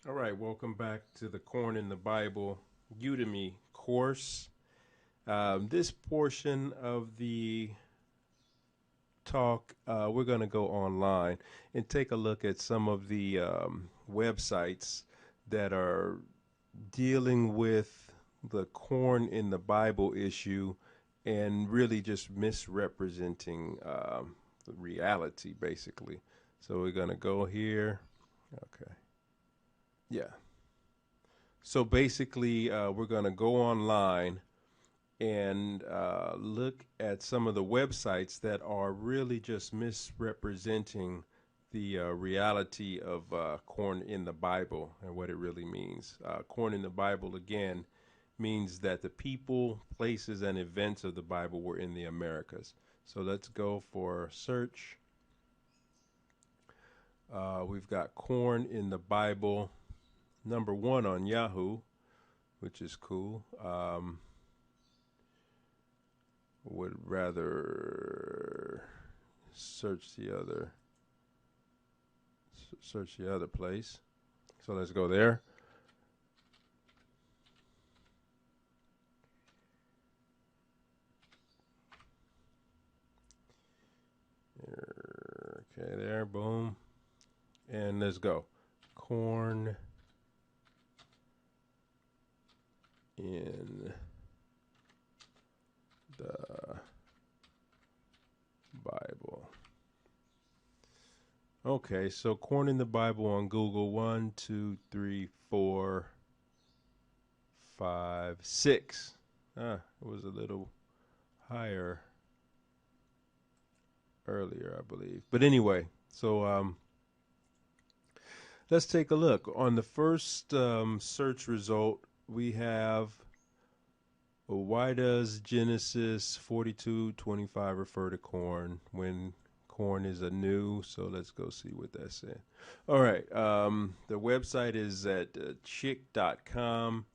All right, welcome back to the Corn in the Bible Udemy course. This portion of the talk, we're going to go online and take a look at some of the websites that are dealing with the corn in the Bible issue and really just misrepresenting the reality, basically. So we're going to go here. Okay. Yeah. So basically, we're going to go online and look at some of the websites that are really just misrepresenting the reality of corn in the Bible and what it really means. Corn in the Bible, again, means that the people, places, and events of the Bible were in the Americas. So let's go for search. We've got corn in the Bible, #1 on Yahoo, which is cool. Would rather search the other place. So let's go there. Okay, there, boom, and let's go. Corn in the Bible. Okay, so corn in the Bible on Google. 1, 2, 3, 4, 5, 6. It was a little higher earlier, I believe. But anyway, so let's take a look. On the first search result, we have why does Genesis 42:25 refer to corn when corn is a new? So let's go see what that said. All right. The website is at chick.com.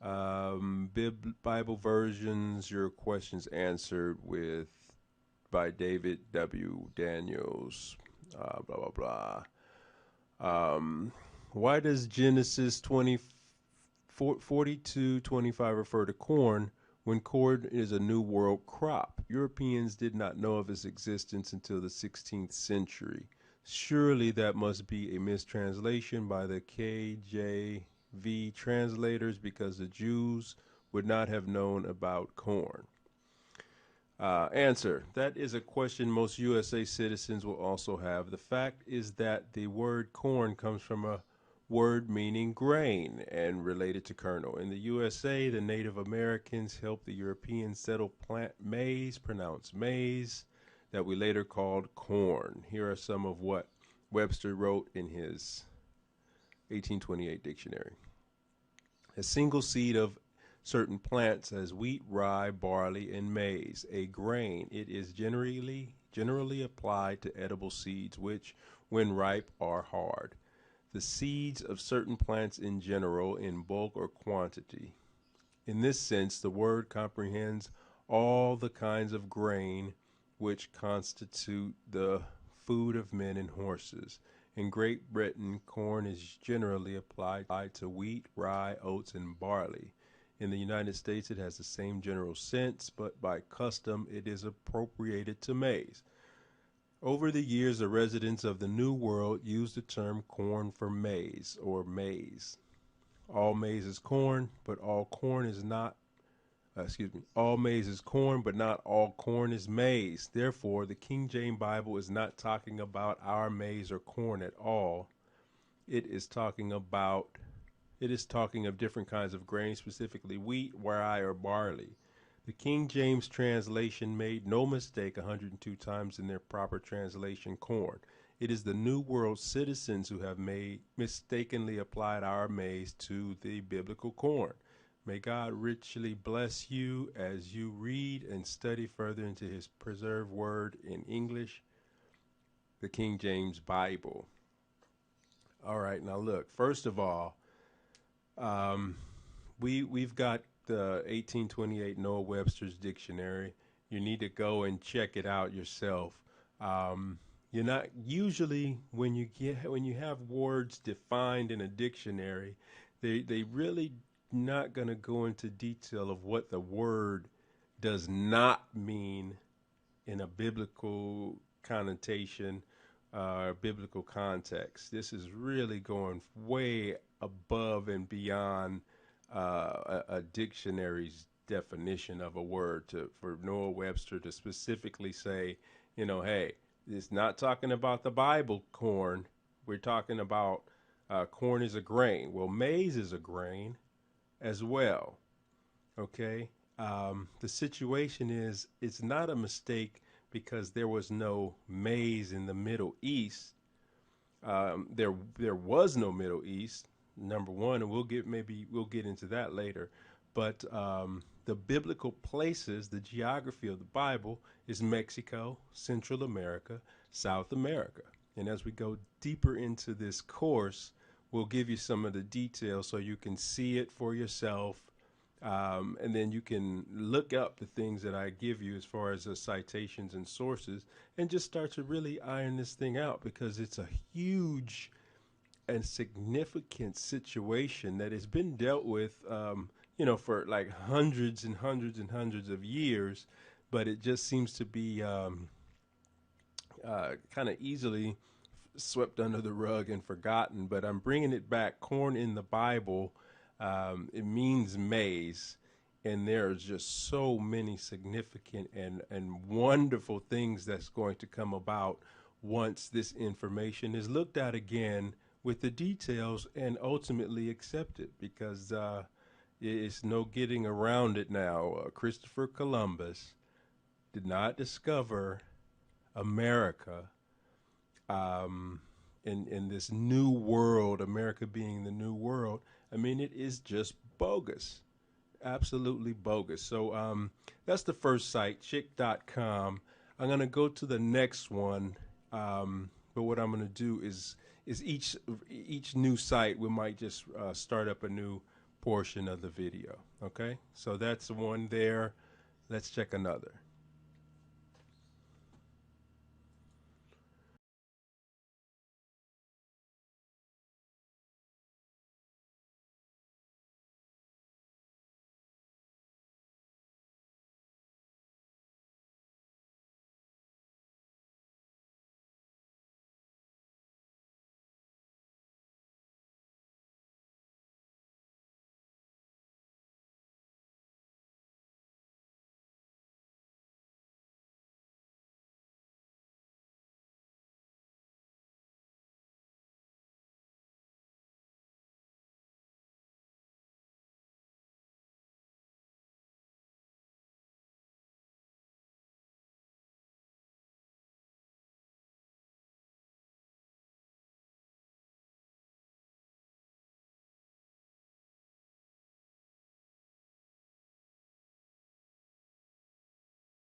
Bible versions, your questions answered with by David W. Daniels. Blah, blah, blah. Why does Genesis 42:25 refer to corn when corn is a new world crop? Europeans did not know of its existence until the 16th century. Surely that must be a mistranslation by the KJV translators because the Jews would not have known about corn. Answer. That is a question most USA citizens will also have. The fact is that the word corn comes from a word meaning grain and related to kernel. In the USA, the Native Americans helped the Europeans settle plant maize, pronounced maize, that we later called corn. Here are some of what Webster wrote in his 1828 dictionary. A single seed of certain plants as wheat, rye, barley, and maize. A grain. It is generally applied to edible seeds, which, when ripe, are hard. The seeds of certain plants in general, in bulk or quantity. In this sense, the word comprehends all the kinds of grain which constitute the food of men and horses. In Great Britain, corn is generally applied to wheat, rye, oats, and barley. In the United States, it has the same general sense, but by custom, it is appropriated to maize. Over the years, the residents of the New World used the term corn for maize or maize. All maize is corn, but all corn is not all maize is corn, but not all corn is maize. Therefore, the King James Bible is not talking about our maize or corn at all. It is talking about it is talking of different kinds of grain, specifically wheat, rye, or barley. The King James translation made no mistake 102 times in their proper translation, corn. It is the New World citizens who have mistakenly applied our maize to the biblical corn. May God richly bless you as you read and study further into his preserved word in English, the King James Bible. All right, now look, first of all, um, we've got the 1828 Noah Webster's dictionary. You need to go and check it out yourself. Um, You're not usually when you have words defined in a dictionary, they really not going to go into detail of what the word does not mean in a biblical connotation, biblical context. This is really going way above and beyond a dictionary's definition of a word for Noah Webster to specifically say, hey, it's not talking about the Bible corn. We're talking about corn is a grain. Well, maize is a grain as well. Okay. The situation is it's not a mistake because there was no maize in the Middle East. There was no Middle East. Number one, and we'll get into that later. But the biblical places, the geography of the Bible is Mexico, Central America, South America. And as we go deeper into this course, we'll give you some of the details so you can see it for yourself. And then you can look up the things that I give you as far as the citations and sources and just start to really iron this thing out because it's a huge and significant situation that has been dealt with, for like hundreds and hundreds and hundreds of years, but it just seems to be kind of easily swept under the rug and forgotten. But I'm bringing it back. Corn in the Bible, it means maize. And there's just so many significant and wonderful things that's going to come about once this information is looked at again with the details and ultimately accepted, because it's no getting around it now. Christopher Columbus did not discover America in this new world, America being the new world. I mean, it is just bogus. Absolutely bogus. So that's the first site, chick.com. I'm going to go to the next one. But what I'm going to do is each new site, we might just start up a new portion of the video. Okay, so that's one there. Let's check another.